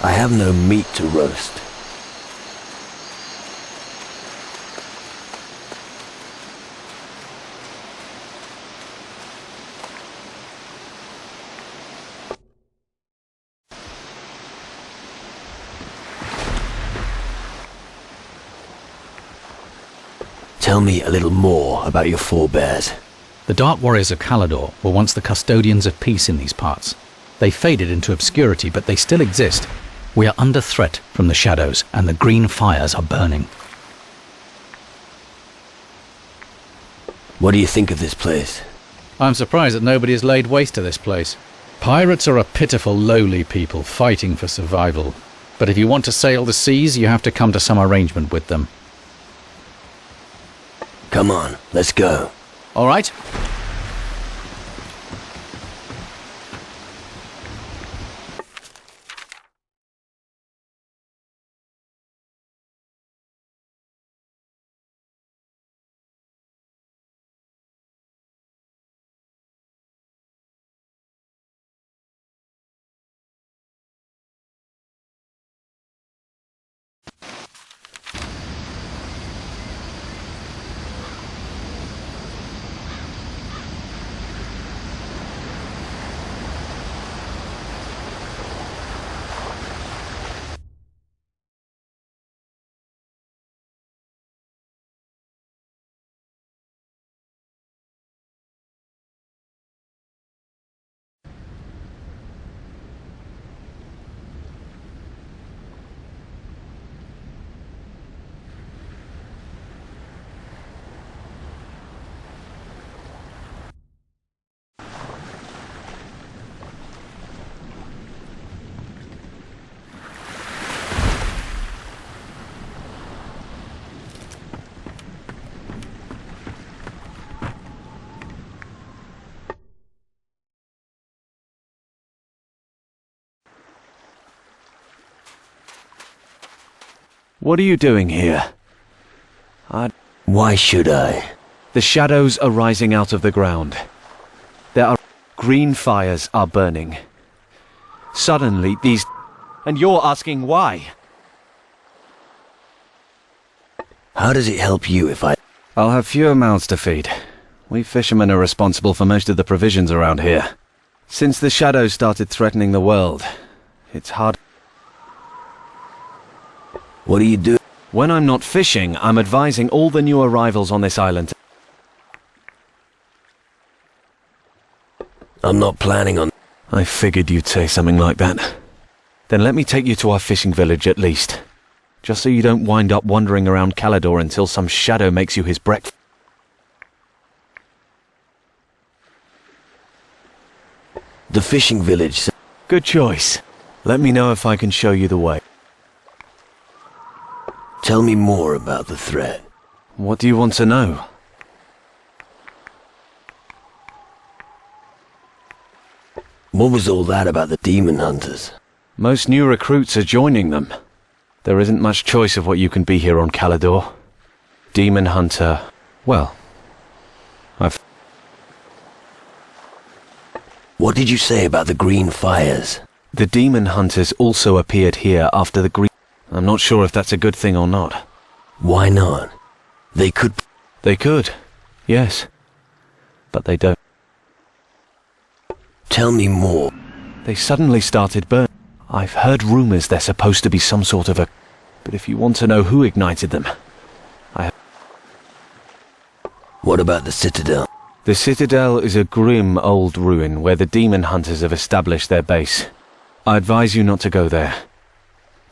I have no meat to roast. Tell me a little more about your forebears. The Dark Warriors of Caledor were once the custodians of peace in these parts. They faded into obscurity, but they still exist. We are under threat from the shadows, and the green fires are burning. What do you think of this place? I'm surprised that nobody has laid waste to this place. Pirates are a pitiful, lowly people fighting for survival. But if you want to sail the seas, you have to come to some arrangement with them. Come on, let's go. All right? What are you doing here? Why should I? The shadows are rising out of the ground. Green fires are burning. Suddenly these... And you're asking why? How does it help you if I... I'll have fewer mouths to feed. We fishermen are responsible for most of the provisions around here. Since the shadows started threatening the world, it's hard... What do you do? When I'm not fishing, I'm advising all the new arrivals on this island. I'm not planning on... I figured you'd say something like that. Then let me take you to our fishing village at least. Just so you don't wind up wandering around Caledor until some shadow makes you his breakfast. The fishing village... Good choice. Let me know if I can show you the way. Tell me more about the threat. What do you want to know? What was all that about the demon hunters? Most new recruits are joining them. There isn't much choice of what you can be here on Caledor. Demon hunter... Well... What did you say about the green fires? The demon hunters also appeared here after the green... I'm not sure if that's a good thing or not. Why not? They could... They could, yes. But they don't. Tell me more. They suddenly started burning. I've heard rumors they're supposed to be some sort of a... But if you want to know who ignited them... What about the citadel? The citadel is a grim old ruin where the demon hunters have established their base. I advise you not to go there.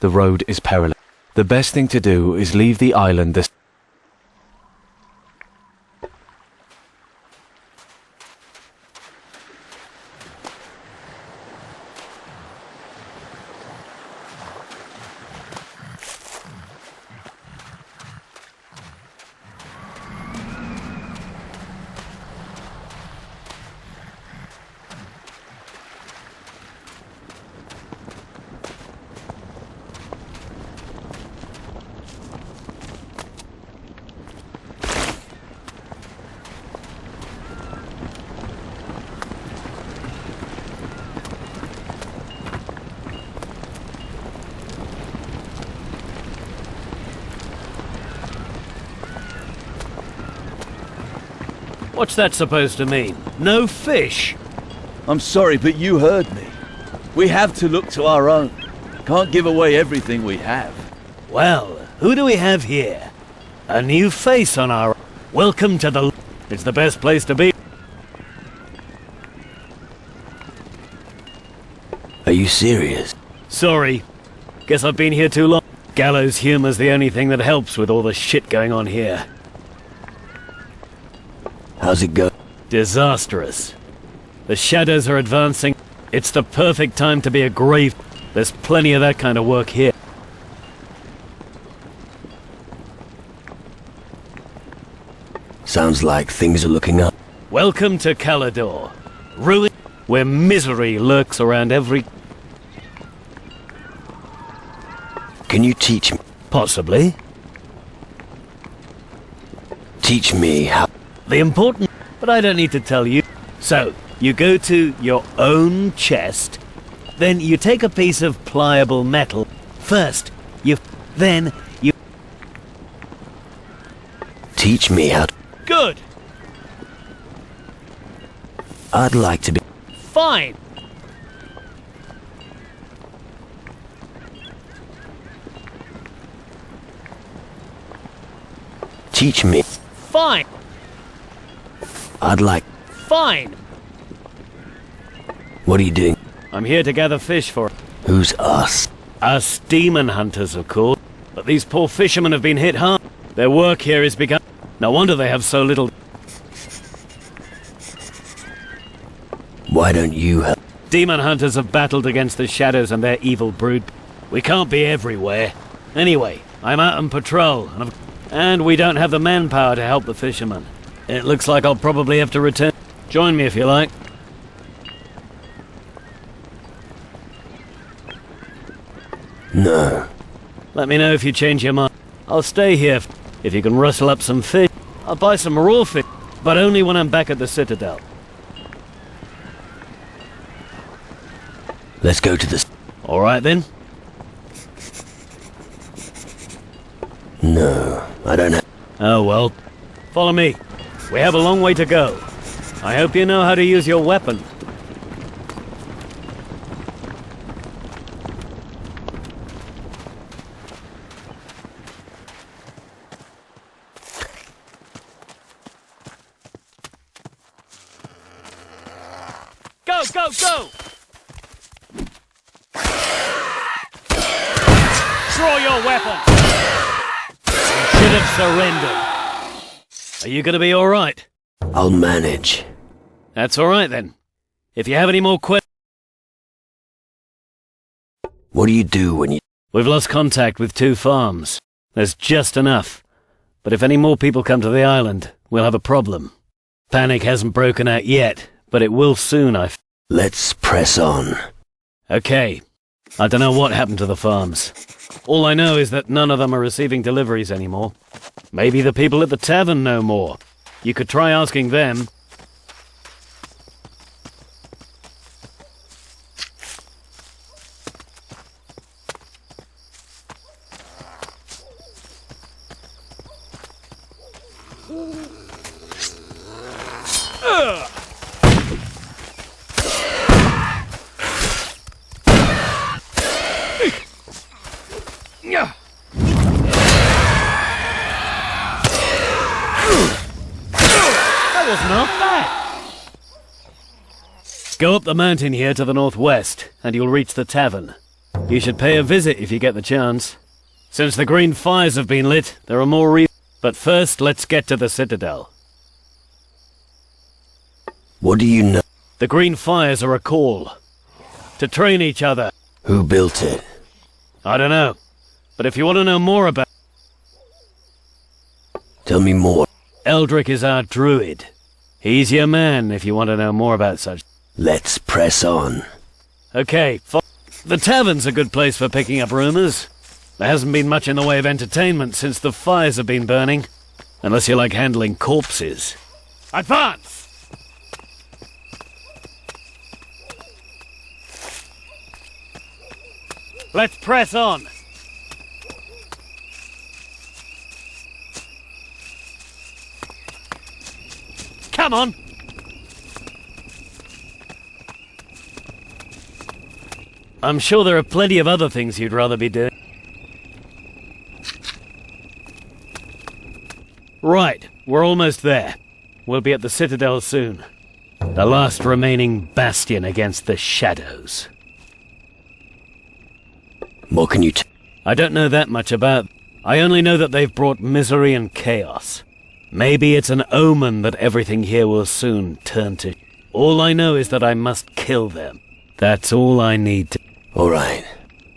The road is perilous. The best thing to do is leave the island this... What's that supposed to mean? No fish? I'm sorry, but you heard me. We have to look to our own. Can't give away everything we have. Well, who do we have here? A new face on our... Welcome to the... It's the best place to be. Are you serious? Sorry. Guess I've been here too long. Gallows humor's the only thing that helps with all the shit going on here. How's it go? Disastrous. The shadows are advancing. It's the perfect time to be a grave. There's plenty of that kind of work here. Sounds like things are looking up. Welcome to Calador. Ruin, where misery lurks around every... Can you teach me? Possibly. Teach me how... The important... But I don't need to tell you. So, you go to your own chest, then you take a piece of pliable metal. First, then you... Teach me how to... Good! I'd like to be... Fine! Teach me. Fine! I'd like... Fine! What are you doing? I'm here to gather fish for... Who's us? Us demon hunters, of course. But these poor fishermen have been hit hard. Their work here is begun. No wonder they have so little... Why don't you help? Demon hunters have battled against the shadows and their evil brood. We can't be everywhere. Anyway, I'm out on patrol, and we don't have the manpower to help the fishermen. It looks like I'll probably have to return. Join me if you like. No. Let me know if you change your mind. I'll stay here if you can rustle up some fish. I'll buy some raw fish, but only when I'm back at the Citadel. Let's go to the... All right then. No, I don't have... Oh well. Follow me. We have a long way to go. I hope you know how to use your weapon. Go, go, go! Draw your weapon! You should have surrendered. Are you gonna be alright? I'll manage. That's alright then. If you have any more questions... What do you do when you... We've lost contact with 2 farms. There's just enough. But if any more people come to the island, we'll have a problem. Panic hasn't broken out yet, but it will soon, Let's press on. Okay. I don't know what happened to the farms. All I know is that none of them are receiving deliveries anymore. Maybe the people at the tavern know more. You could try asking them. That wasn't half bad. Go up the mountain here to the northwest, and you'll reach the tavern. You should pay a visit if you get the chance. Since the green fires have been lit, there are more reasons. But first, let's get to the Citadel. What do you know? The green fires are a call. To train each other. Who built it? I don't know. But if you want to know more about... Tell me more. Eldrick is our druid. He's your man if you want to know more about such... Let's press on. Okay, the tavern's a good place for picking up rumors. There hasn't been much in the way of entertainment since the fires have been burning. Unless you like handling corpses. Advance! Let's press on! Come on! I'm sure there are plenty of other things you'd rather be doing. Right, we're almost there. We'll be at the Citadel soon. The last remaining bastion against the shadows. What can you I don't know that much about. I only know that they've brought misery and chaos. Maybe it's an omen that everything here will soon turn to. All I know is that I must kill them. That's all I need to. All right.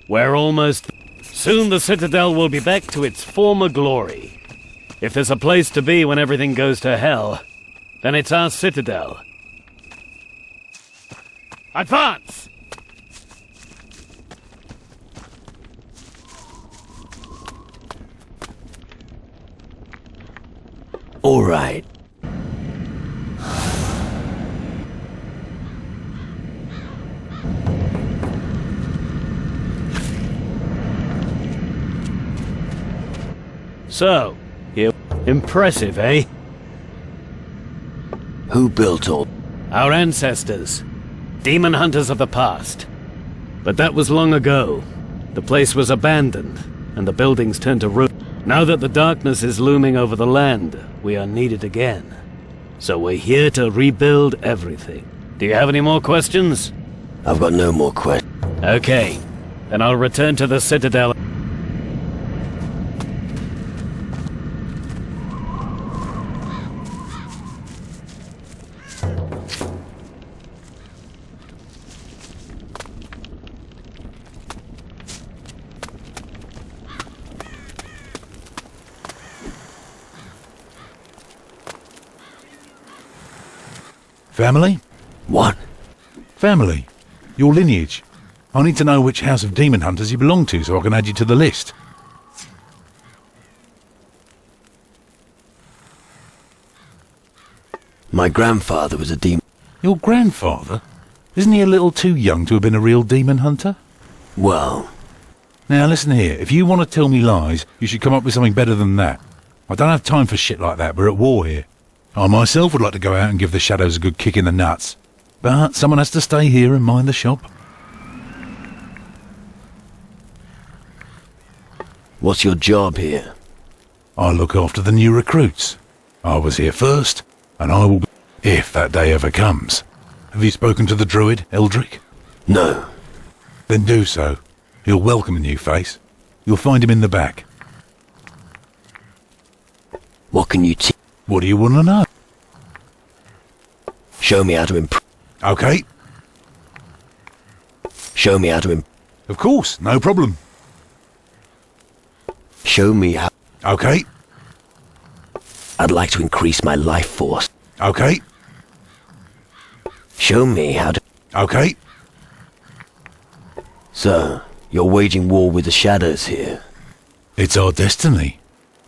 We're almost. Soon the Citadel will be back to its former glory. If there's a place to be when everything goes to hell, then it's our Citadel. Advance! All right. So, here. Impressive, eh? Who built all? Our ancestors. Demon hunters of the past. But that was long ago. The place was abandoned, and the buildings turned to ruin. Now that the darkness is looming over the land, we are needed again. So we're here to rebuild everything. Do you have any more questions? I've got no more questions. Okay. Then I'll return to the Citadel. Family? What? Family. Your lineage. I need to know which house of demon hunters you belong to so I can add you to the list. My grandfather was a demon. Your grandfather? Isn't he a little too young to have been a real demon hunter? Well, Now listen here, if you want to tell me lies, you should come up with something better than that. I don't have time for shit like that, we're at war here. I myself would like to go out and give the shadows a good kick in the nuts. But someone has to stay here and mind the shop. what's your job here? I look after the new recruits. I was here first, and I will be, if that day ever comes. Have you spoken to the druid, Eldrick? No. Then do so. He'll welcome a new face. You'll find him in the back. What can you teach? What do you want to know? Show me how to improve. Okay, Show me how to of course, no problem. Show me how. Okay, I'd like to increase my life force. okay, Show me how to. okay. So, you're waging war with the shadows here. It's our destiny.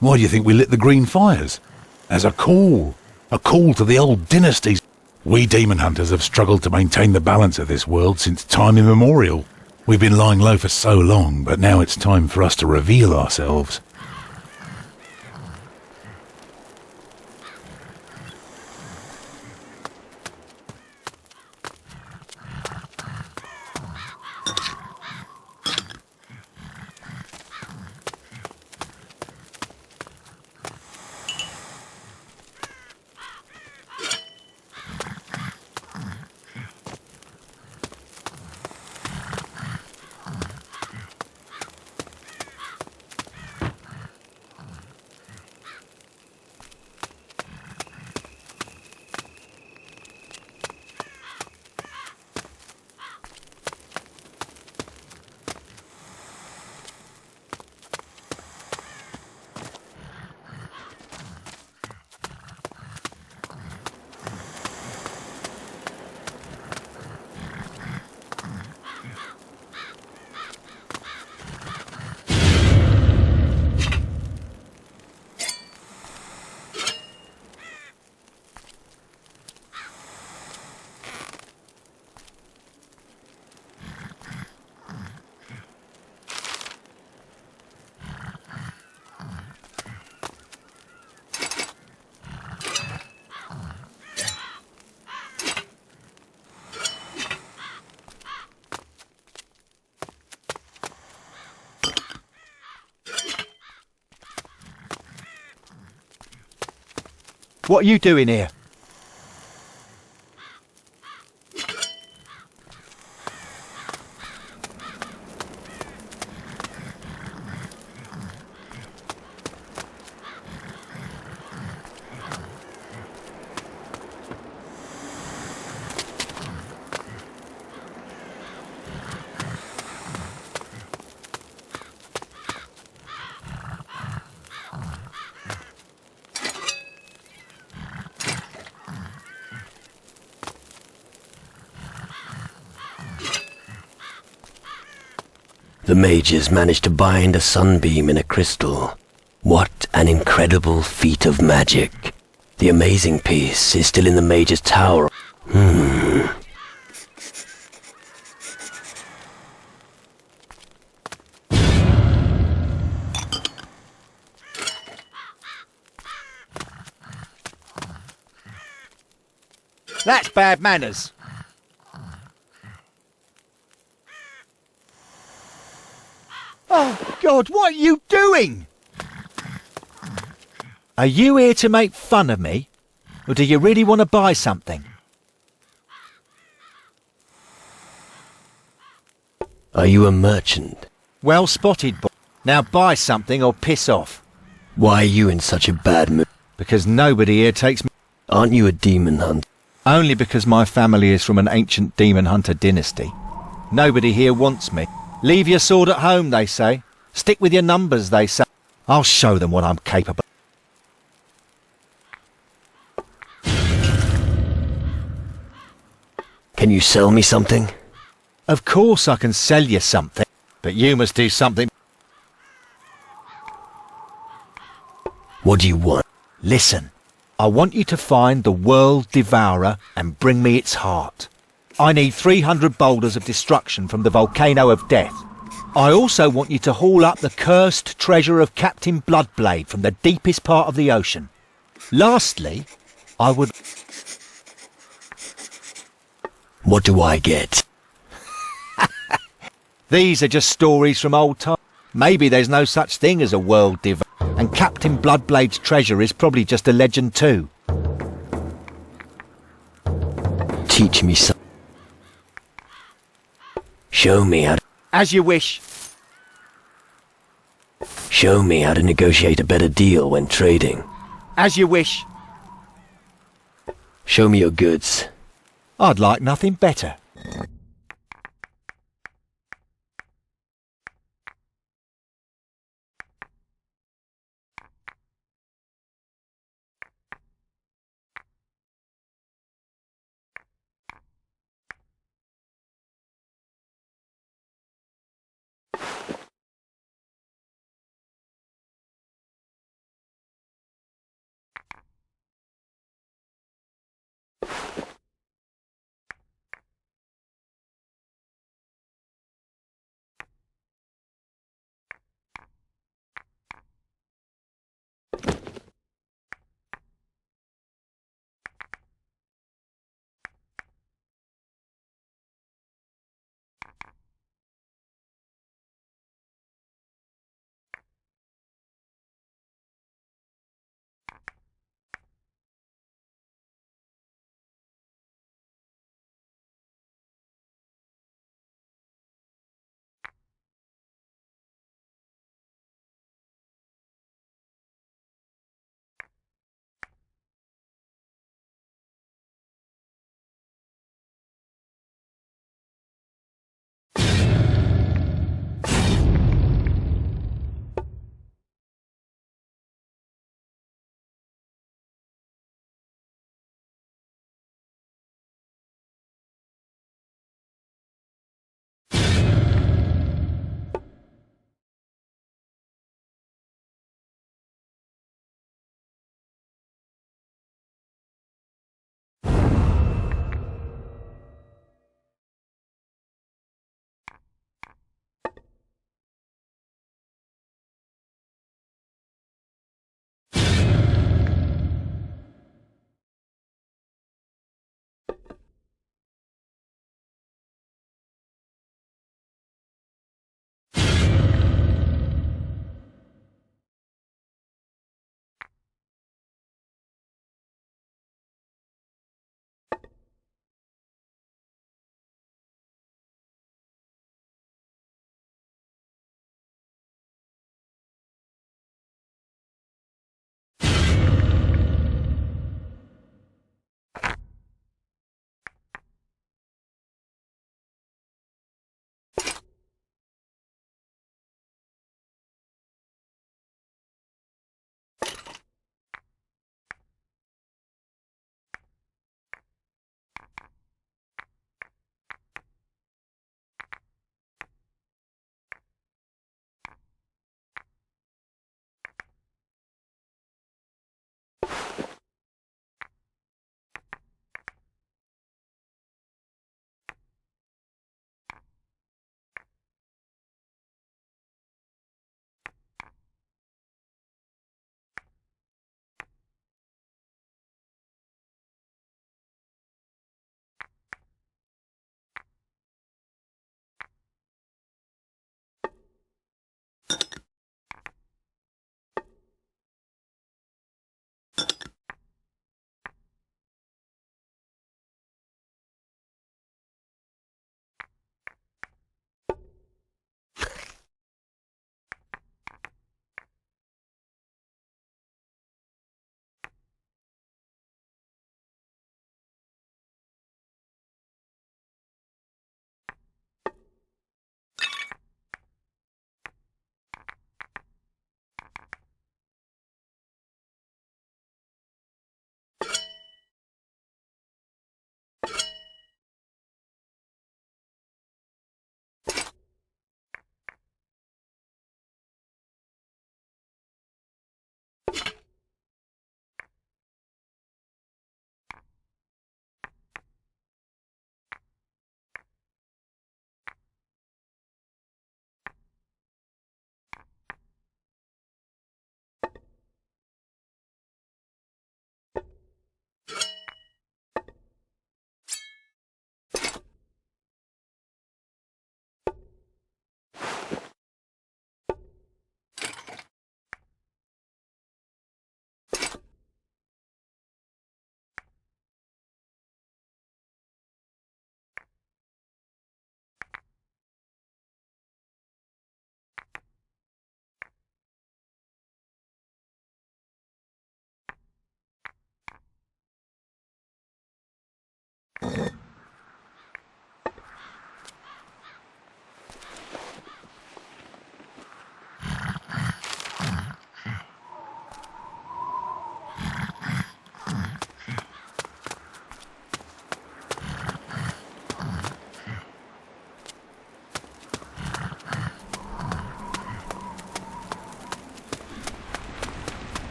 Why do you think we lit the green fires? As a call to the old dynasties. We demon hunters have struggled to maintain the balance of this world since time immemorial. We've been lying low for so long, but now it's time for us to reveal ourselves. What are you doing here? The mages managed to bind a sunbeam in a crystal. What an incredible feat of magic. The amazing piece is still in the mage's tower. That's bad manners. Oh, God, what are you doing? Are you here to make fun of me? Or do you really want to buy something? Are you a merchant? Well spotted, boy. Now buy something or piss off. Why are you in such a bad mood? Because nobody here takes me... Aren't you a demon hunter? Only because my family is from an ancient demon hunter dynasty. Nobody here wants me. Leave your sword at home, they say. Stick with your numbers, they say. I'll show them what I'm capable. Can you sell me something? Of course I can sell you something, but you must do something. What do you want? Listen, I want you to find the World Devourer and bring me its heart. I need 300 boulders of destruction from the Volcano of Death. I also want you to haul up the cursed treasure of Captain Bloodblade from the deepest part of the ocean. Lastly, I would... What do I get? These are just stories from old times. Maybe there's no such thing as a World Devourer, and Captain Bloodblade's treasure is probably just a legend too. Teach me some. Show me how to... As you wish. Show me how to negotiate a better deal when trading. As you wish. Show me your goods. I'd like nothing better.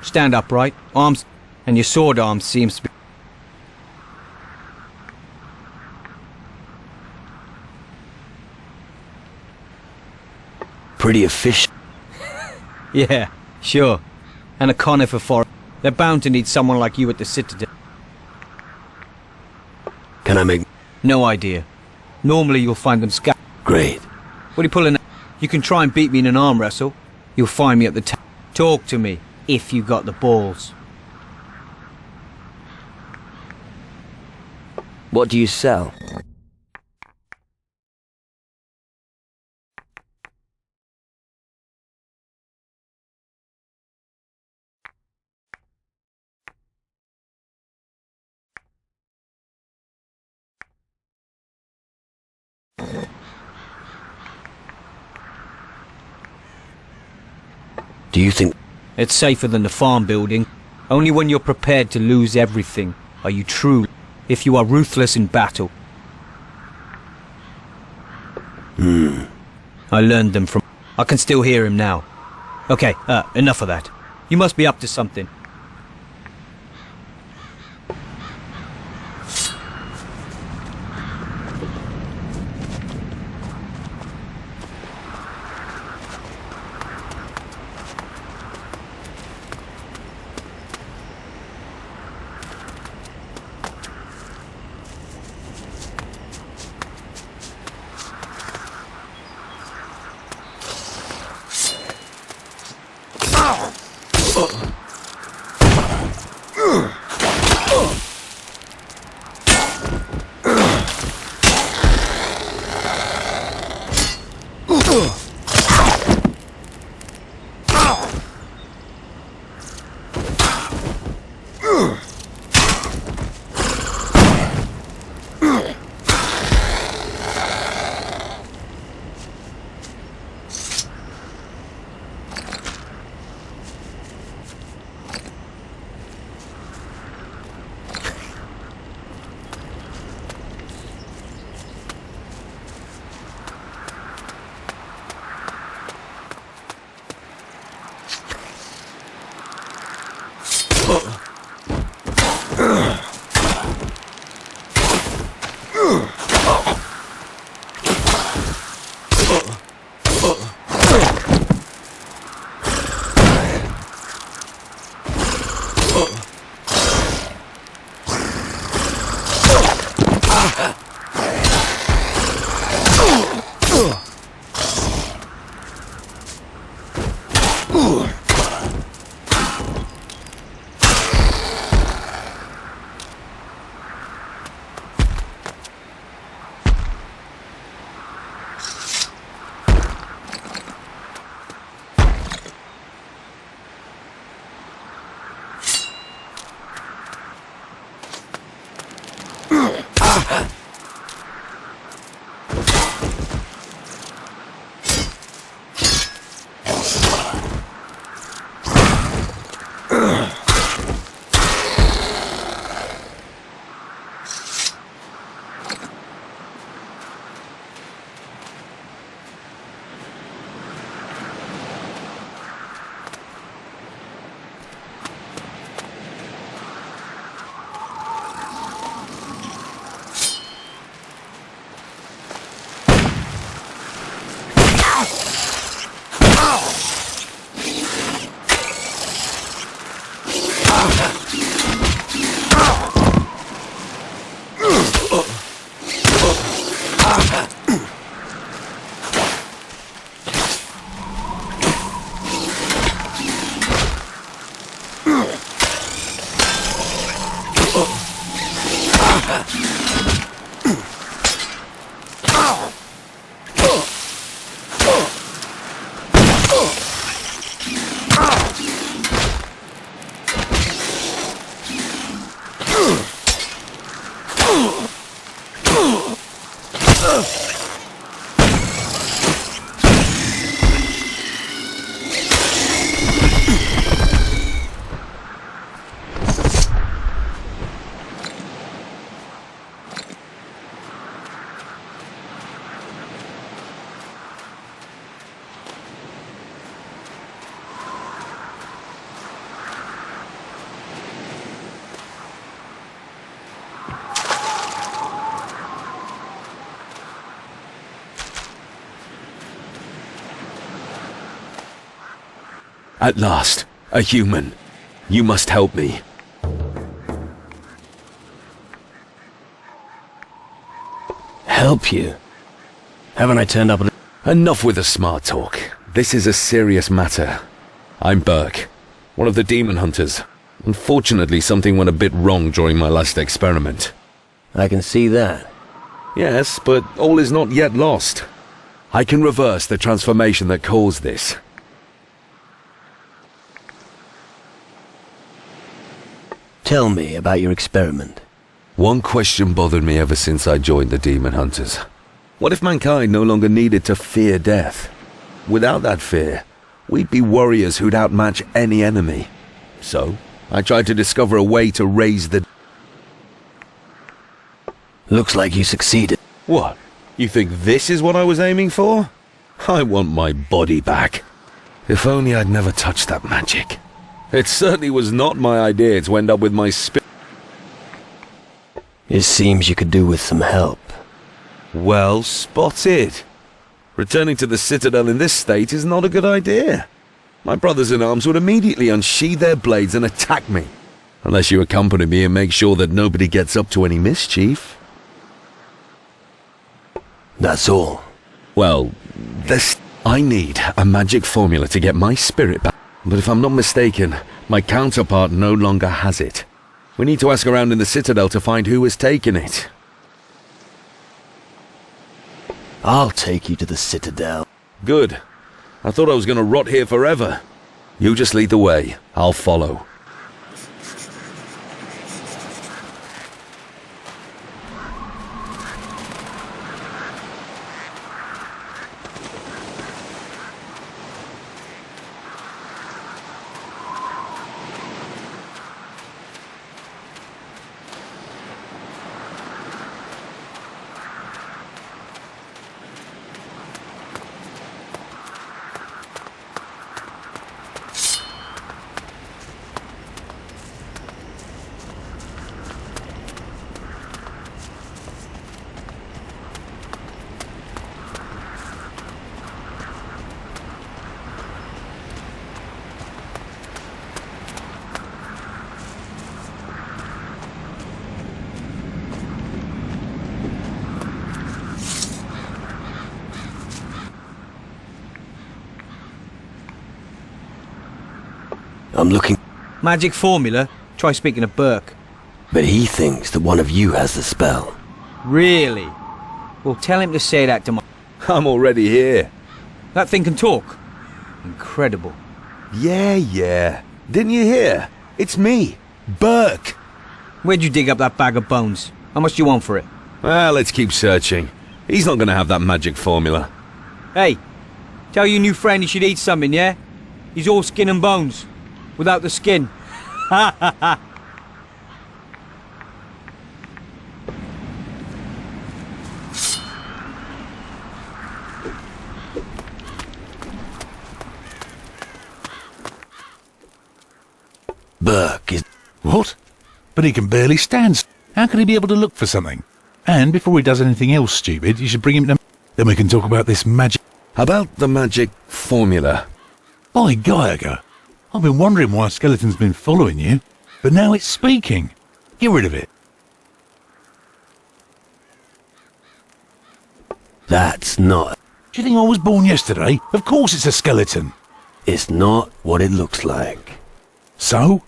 Stand upright, arms, and your sword arm seems to be... Pretty efficient. Yeah, sure. And a conifer for... They're bound to need someone like you at the Citadel. Can I make... No idea. Normally you'll find them Great. What are you pulling at? You can try and beat me in an arm wrestle. You'll find me at the Talk to me, if you got the balls. What do you sell? Do you think... It's safer than the farm building. Only when you're prepared to lose everything are you true. If you are ruthless in battle. I learned them from... I can still hear him now. Okay, enough of that. You must be up to something. At last, a human. You must help me. Help you? Haven't I turned up a... Enough with the smart talk. This is a serious matter. I'm Burke, one of the demon hunters. Unfortunately, something went a bit wrong during my last experiment. I can see that. Yes, but all is not yet lost. I can reverse the transformation that caused this. Tell me about your experiment. One question bothered me ever since I joined the demon hunters. What if mankind no longer needed to fear death? Without that fear, we'd be warriors who'd outmatch any enemy. So, I tried to discover a way to raise the... Looks like you succeeded. What? You think this is what I was aiming for? I want my body back. If only I'd never touched that magic. It certainly was not my idea to end up with my spirit. It seems you could do with some help. Well spotted. Returning to the Citadel in this state is not a good idea. My brothers-in-arms would immediately unsheathe their blades and attack me. Unless you accompany me and make sure that nobody gets up to any mischief. That's all. Well, I need a magic formula to get my spirit back. But if I'm not mistaken, my counterpart no longer has it. We need to ask around in the Citadel to find who has taken it. I'll take you to the Citadel. Good. I thought I was going to rot here forever. You just lead the way. I'll follow. I'm looking... Magic formula? Try speaking to Burke. But he thinks that one of you has the spell. Really? Well, tell him to say that to my... I'm already here. That thing can talk. Incredible. Yeah. Didn't you hear? It's me, Burke. Where'd you dig up that bag of bones? How much do you want for it? Well, let's keep searching. He's not going to have that magic formula. Hey, tell your new friend he should eat something, yeah? He's all skin and bones. Without the skin. Ha ha ha! Burke is... What? But he can barely stand. How can he be able to look for something? And before he does anything else stupid, you should bring him to... Then we can talk about this magic... About the magic formula. By Geiger, I've been wondering why a skeleton's been following you, but now it's speaking. Get rid of it. That's not... Do you think I was born yesterday? Of course it's a skeleton. It's not what it looks like. So?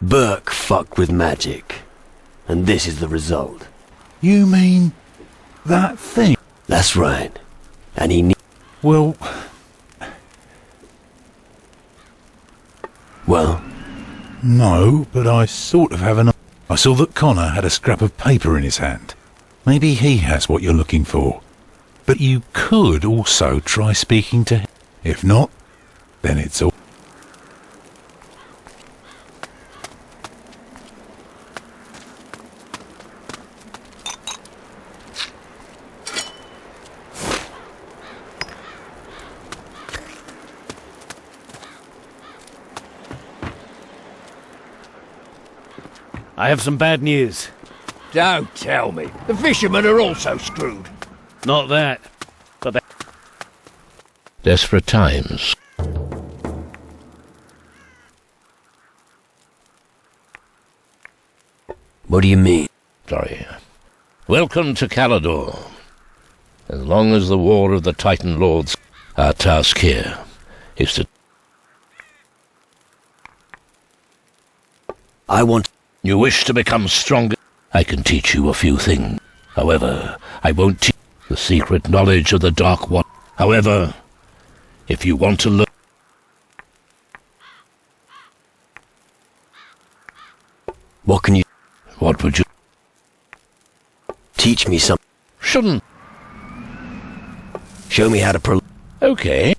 Burke fucked with magic. And this is the result. You mean... that thing? That's right. And he... Well... Well? No, but I sort of have an... I saw that Connor had a scrap of paper in his hand. Maybe he has what you're looking for. But you could also try speaking to him. If not, then it's all... I have some bad news. Don't tell me. The fishermen are also screwed. Not that, but they... Desperate times. What do you mean? Sorry. Welcome to Calador. As long as the War of the Titan Lords, our task here is to... I want... You wish to become stronger? I can teach you a few things. However, I won't teach the secret knowledge of the Dark One. However, if you want to learn... What can you... What would you... Teach me something. Shouldn't... Show me how to Okay.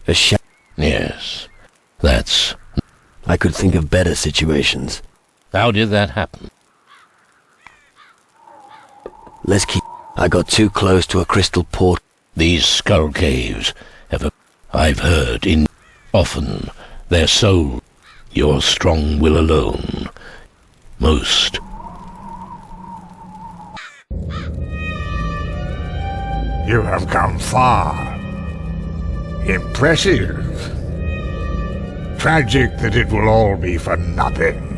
A Yes. That's... I could think of better situations. How did that happen? Let's keep... I got too close to a crystal port. These skull caves have I've heard in... Often, their soul... Your strong will alone. Most... You have come far. Impressive. Tragic that it will all be for nothing.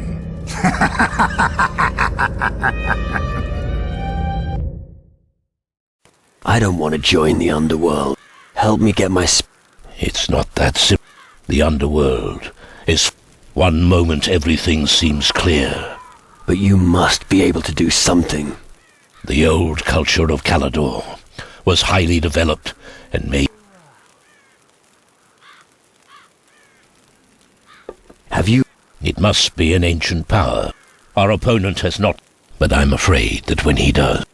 I don't want to join the underworld. Help me get my It's not that simple. The underworld is... One moment everything seems clear. But you must be able to do something. The old culture of Calador was highly developed and made... Have you... It must be an ancient power. Our opponent has not... But I'm afraid that when he does...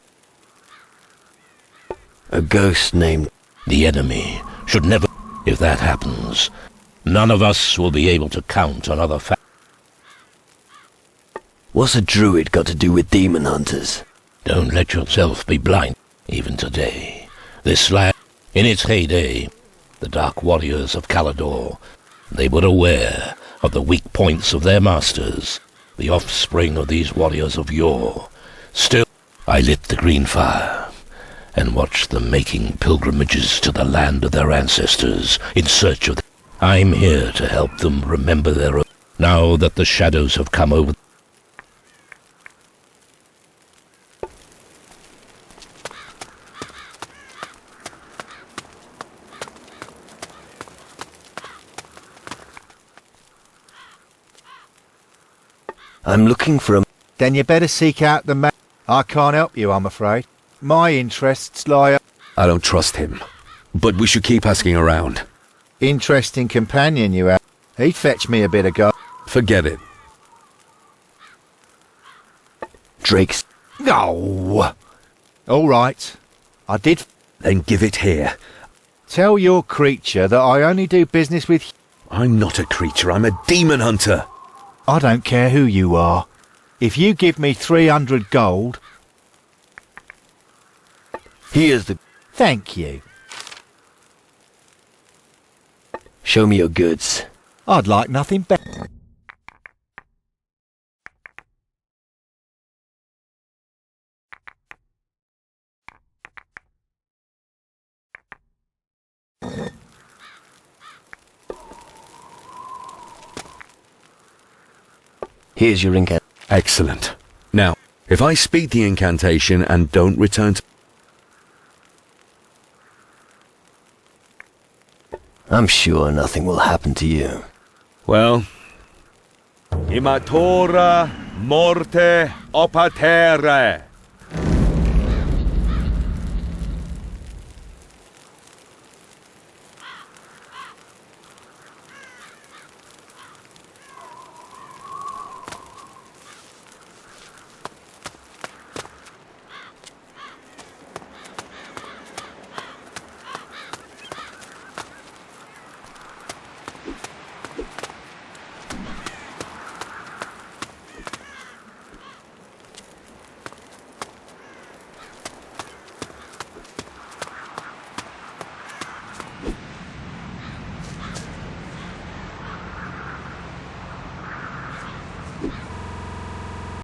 A ghost named... The enemy should never... If that happens, none of us will be able to count on other What's a druid got to do with demon hunters? Don't let yourself be blind, even today. This land, in its heyday, the Dark Warriors of Calador, they were aware of the weak points of their masters, the offspring of these warriors of yore. Still, I lit the green fire, and watched them making pilgrimages to the land of their ancestors in search of them. I'm here to help them remember their own. Now that the shadows have come over. I'm looking for a... Then you better seek out the man. I can't help you, I'm afraid. My interests lie... I don't trust him, but we should keep asking around. Interesting companion you have. He'd fetch me a bit of gold. Forget it. Drake's... No! All right. I did... Then give it here. Tell your creature that I only do business with... I'm not a creature, I'm a demon hunter. I don't care who you are. If you give me 300 gold... Here's the... Thank you. Show me your goods. I'd like nothing better. Here's your incantation. Excellent. Now, if I speak the incantation and don't return to... I'm sure nothing will happen to you. Well... Imatura morte opatere.